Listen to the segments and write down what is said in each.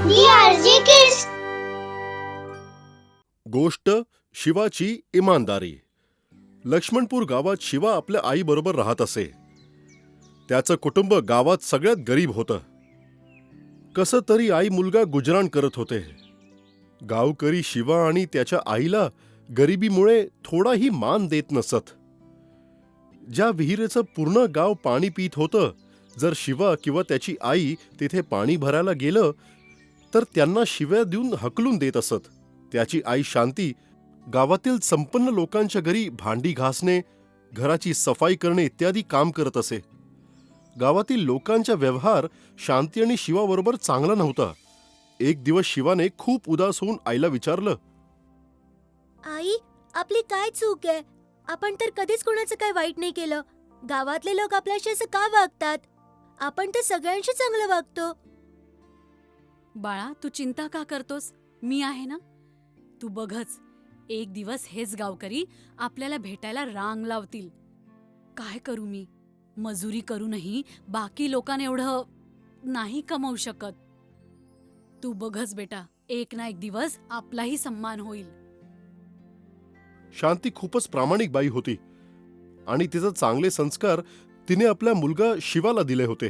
DRG Kids. गोष्ट शिवाची इमानदारी. लक्ष्मणपूर गावात शिवा आपल्या आईबरोबर राहत असे. त्याचं कुटुंब गावात सगळ्यात गरीब होतं. कसं तरी आई मुलगा गुजराण करत होते. गावकरी शिवा आणि त्याच्या आईला गरिबीमुळे थोडाही मान देत नसत. ज्या विहिरीचं पूर्ण गाव पाणी पित होतं, जर शिवा किंवा त्याची आई तिथे पाणी भरायला गेलं तर त्यांना शिव्या देऊन हकलून देत असत. त्याची आई शांती गावातील संपन्न लोकांच्या घरी भांडी घासणे, घराची सफाई करणे इत्यादी काम करत असे. गावातील लोकांचा व्यवहार शांती आणि शिवाबरोबर चांगला नव्हता. एक दिवस शिवाने खूप उदास होऊन आईला विचारलं, आई, आपली काय चूक आहे? आपण तर कधीच कोणाचं काय वाईट नाही केलं. गावातले लोक आपल्याशी असं का वागतात? आपण तर सगळ्यांशी चांगलं वागतो. बाळा, तू चिंता का करतोस? मी आहे ना. तू बघच, एक दिवस हेच गावकरी आपल्याला भेटायला रांग लावतील. काय करू मी? मजुरी करूनही बाकी लोकांना एवढं नाही कमवू शकत. तू बघच बेटा, एक ना एक दिवस आपलाही सन्मान होईल. शांती खूपच प्रामाणिक बाई होती आणि तिचे चांगले संस्कार तिने आपल्या मुलगा शिवाला दिले होते.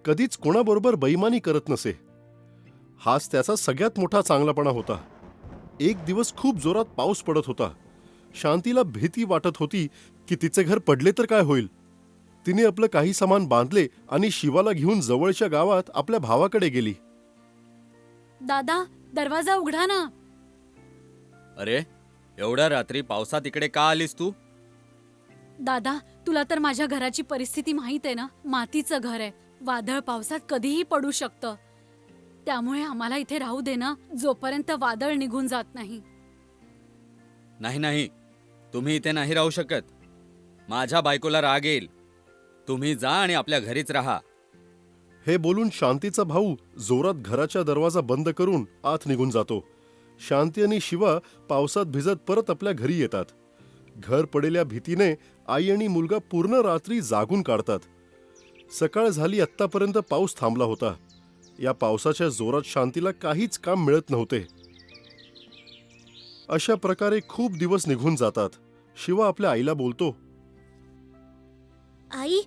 कधीच कोणाबरोबर बेईमानी करत नसे. हाच त्याचा सगळ्यात मोठा चांगलापणा होता. एक दिवस खूप जोरात पाऊस पडत होता. शांतीला भीती वाटत होती की तिचे घर पडले तर काय होईल. तिने आपलं काही सामान बांधले आणि शिवाला घेऊन जवळच्या गावात आपल्या भावाकडे गेली. दादा, दरवाजा उघडा ना. अरे, एवढ्या रात्री पावसात इकडे का आलीस तू? दादा, तुला तर माझ्या घराची परिस्थिती माहित आहे ना. मातीचं घर आहे. वादळ पावसात कधीही पडू शकतं. त्यामुळे आम्हाला इथे राहू दे ना, जोपर्यंत वादळ निघून जात नाही. नाही, तुम्ही इथे नाही राहू शकत. माझ्या बायकोला राग येईल. तुम्ही जा आणि आपल्या घरीच राहा. हे बोलून शांतीचा भाऊ जोरात घराचा दरवाजा बंद करून आत निघून जातो. शांती आणि शिवा पावसात भिजत परत आपल्या घरी येतात. घर पडलेल्या भीतीने आई आणि मुलगा पूर्ण रात्री जागून काढतात. सकाळ झाली, आत्तापर्यंत पाऊस थांबला होता. या पावसाच्या जोरात शांतीला काहीच काम मिळत नव्हते. अशा प्रकारे खूप दिवस निघून जातात. शिवा आपल्या आईला बोलतो, आई,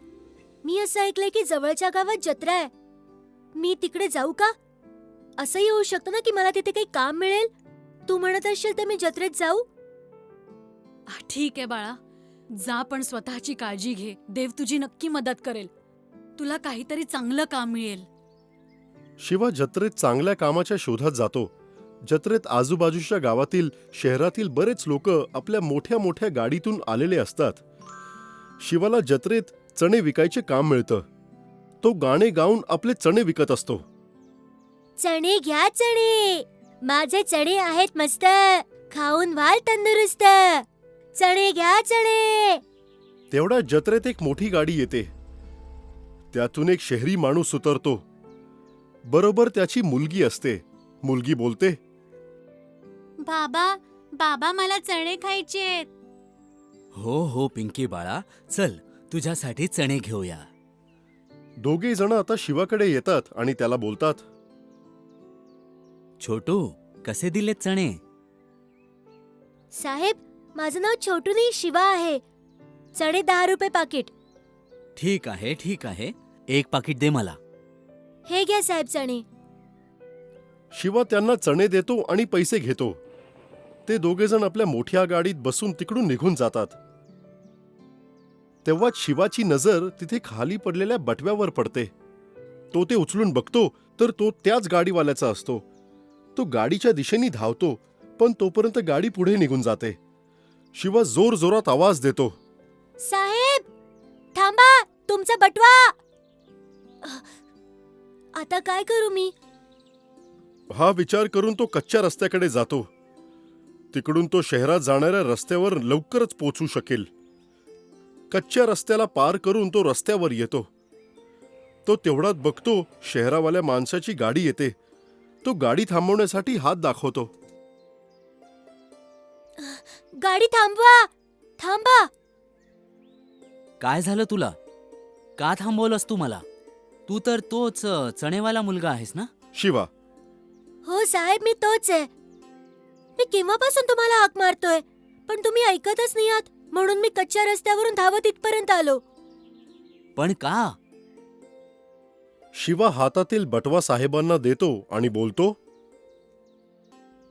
मी असं ऐकलंय की जवळच्या गावात जत्रा आहे. मी तिकडे जाऊ का? असंही होऊ शकतं ना की मला तिथे काही काम मिळेल. तू म्हणत असशील तर मी जत्रेत जाऊ. ठीक आहे बाळा, जा, पण स्वतःची काळजी घे. देव तुझी नक्की मदत करेल. तुला काहीतरी चांगलं काम मिळेल. शिवा जत्रेत चांगल्या कामाच्या शोधात जातो. जत्रेत आजूबाजूच्या गावातील, शहरातील बरेच लोक आपल्या मोठ्या मोठ्या गाडीतून आलेले असतात. शिवाला जत्रेत चणे विकायचे काम मिळतं. तो गाणे गाऊन आपले चणे विकत असतो. चणे घ्या चणे, माझे चणे आहेत मस्त, खाऊन व्हाल तंदुरुस्त. चणे घ्या चणे. तेवढ्या जत्रेत एक मोठी गाडी येते. त्यातून एक शहरी माणूस उतरतो. बरोबर त्याची मुलगी असते. मुलगी बोलते, बाबा, मला चणे खायचेत. हो पिंकी बाळा, चल तुझ्यासाठी चणे घेऊया. दोघे जण आता शिवाकडे येतात आणि त्याला बोलतात, छोटू, कसे दिलेत चणे? साहेब, माझं नाव छोटू नाही, शिवा आहे. चणे 10 रुपये पाकिट. ठीक आहे, एक पाकिट दे मला. हे घ्या साहेब चणे. शिवा त्यांना चणे देतो आणि पैसे घेतो. ते दोघे जण आपल्या मोठ्या गाडीत बसून तिकडून निघून जातात. तेव्हाच शिवाची नजर तिथे खाली पडलेल्या बटव्यावर पडते. तो ते उचलून बघतो तर तो त्याच गाडीवाल्याचा असतो. तो गाडीच्या दिशेने धावतो, पण तोपर्यंत गाडी पुढे निघून जाते. शिवा जोर जोरात आवाज देतो, साहेब, थांबा, तुमचा बटवा. आता काय करू मी? हा विचार करून तो कच्च्या रस्त्याकडे जातो. तिकडून तो शहरात जाणाऱ्या रस्त्यावर लवकरच पोहोचू शकेल. कच्च्या रस्त्याला पार करून तो रस्त्यावर येतो. तो तेवढ्यात बघतो शहरावाल्या माणसाची गाडी येते. तो गाडी थांबवण्यासाठी हात दाखवतो. गाडी थांबवा, थांबा. काय झालं तुला? का थांबवलंस तू मला? तू तर तोच चणेवाला मुलगा आहेस ना? शिवा, हो साहेब, मी तोच आहे. मी केव्हापासून तुम्हाला हाक मारतोय, पण तुम्ही ऐकतच नाही आहात, म्हणून मी कच्च्या रस्त्यावरून धावत इथपर्यंत आलो. पण का? शिवा हातातील बटवा साहेबांना देतो आणि बोलतो,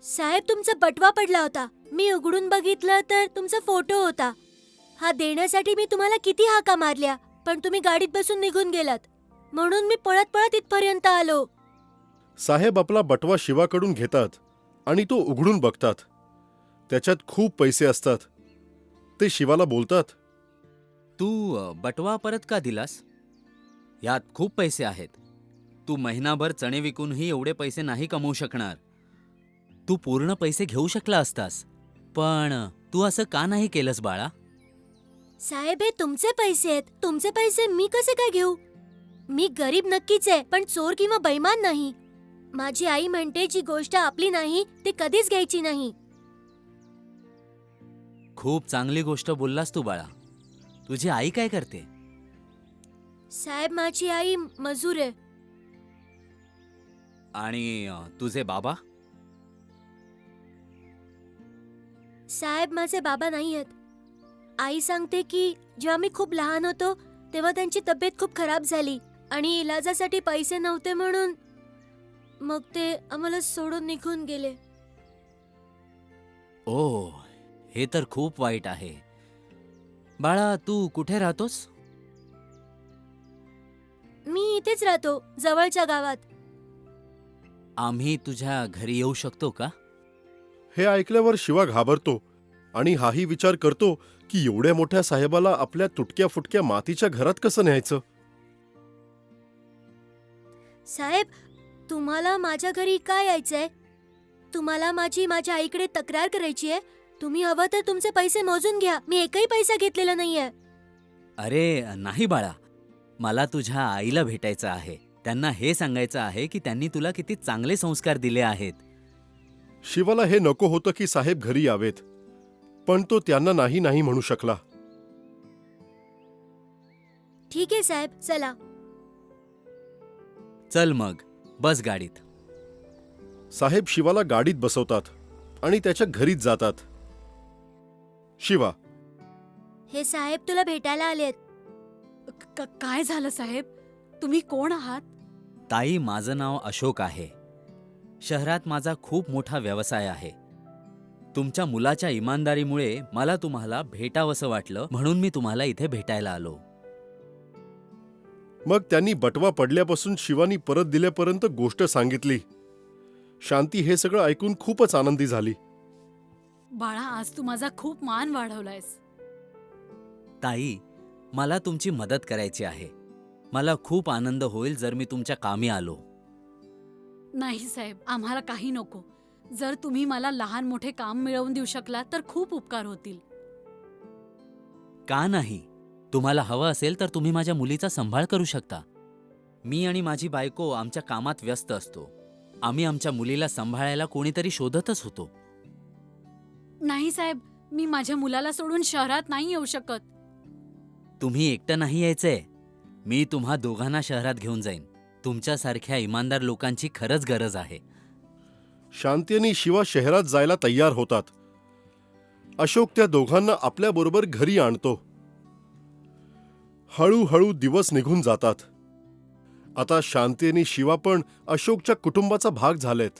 साहेब, तुमचा बटवा पडला होता. मी उघडून बघितलं तर तुमचा फोटो होता. हा देण्यासाठी मी तुम्हाला किती हाका मारल्या, पण तुम्ही गाडीत बसून निघून गेलात, म्हणून मी पळत पळत इथपर्यंत आलो. साहेब आपला बटवा शिवाकडून घेतात आणि तो उघडून बघतात. त्याच्यात खूप पैसे असतात. ते शिवाला बोलतात, तू बटवा परत का दिलास? यात खूप पैसे आहेत. तू महिनाभर चणे विकूनही एवढे पैसे नाही कमवू शकणार. तू पूर्ण पैसे घेऊ शकला असतास, पण तू असं का नाही केलंस बाळा? साहेब, हे तुमचे पैसे आहेत. तुमचे पैसे मी कसे काय घेऊ? मी गरीब नक्कीच आहे, पण चोर किंवा बैमान नाही. माझी आई म्हणते, जी गोष्ट आपली नाही ती कधीच घ्यायची नाही. खूप चांगली गोष्ट बोललास तू बाळा. तुझी आई काय करते? साहेब, माझी आई मजूर आहे. आणि तुझे बाबा? साहेब, माझे बाबा नाही आहेत. आई सांगते की जेव्हा मी खूप लहान होतो तेव्हा त्यांची तब्येत खूप खराब झाली आणि इलाजासाठी पैसे नव्हते, म्हणून मग ते आम्हाला सोडून निघून गेले. ओ, हे तर खूप वाईट आहे. बाळा, तू कुठे राहतोस? मी इथेच राहतो, जवळच्या गावात. आम्ही तुझ्या घरी येऊ शकतो का? हे ऐकल्यावर शिवा घाबरतो आणि हाही विचार करतो की एवढ्या मोठ्या साहेबाला आपल्या तुटक्या फुटक्या मातीच्या घरात कसं न्यायचं. साहेब, तुम्हाला माझ्या घरी काय यायचंय? तुम्हाला माझ्या आईकडे तक्रार करायची आहे? तुम्ही हवं तर तुमचे पैसे मोजून घ्या. मी एकही पैसा घेतलेला नाहीये. अरे नाही बाळा, मला तुझ्या आईला भेटायचं आहे. त्यांना हे सांगायचं आहे की त्यांनी तुला किती चांगले संस्कार दिले आहेत. शिवाला हे नको होतं की साहेब घरी यावेत, पण तो त्यांना नाही नाही म्हणू शकला. ठीक आहे साहेब, चला. चल मग, बस गाडीत. साहेब शिवाला गाडीत बसवतात आणि त्याच्या घरीच जातात. शिवा, हे साहेब तुला भेटायला आलेत. काय झालं साहेब? तुम्ही कोण आहात? ताई, माझं नाव अशोक आहे. शहरात माझा खूप मोठा व्यवसाय आहे. तुमच्या मुलाच्या इमानदारीमुळे मला तुम्हाला भेटावंसं वाटलं, म्हणून मी तुम्हाला इथे भेटायला आलो. मग त्यांनी बटवा पडल्यापासून शिवानी परत दिल्यापर्यंत गोष्ट सांगितली. शांती हे सगळं ऐकून खूपच आनंदी झाली. बाळा, आज तू माझा खूप मान वाढवलायस. ताई, मला तुमची मदत करायची आहे. मला खूप आनंद होईल जर मी तुमच्या कामी आलो. नाही साहेब, आम्हाला काही नको. जर तुम्ही मला लहान मोठे काम मिळवून देऊ शकला तर खूप उपकार होतील. का नाही? तुम्हाला हवं असेल तर तुम्ही माझ्या मुलीचा सांभाळ करू शकता. मी आणि माझी बायको आमच्या कामात व्यस्त असतो. आम्ही आमच्या मुलीला सांभाळायला कोणीतरी शोधतच होतो. नाही साहेब, मी माझ्या मुलाला सोडून शहरात नाही येऊ शकत. तुम्ही एकटं नाही यायचंय. मी तुम्हा दोघांना शहरात घेऊन जाईन. तुमच्यासारख्या इमानदार लोकांची खरंच गरज आहे. शांती आणि शिवा शहरात जायला तयार होतात. अशोक त्या दोघांना आपल्याबरोबर घरी आणतो. हळूहळू दिवस निघून जातात. आता शांती आणि शिवा पण अशोकच्या कुटुंबाचा भाग झालेत.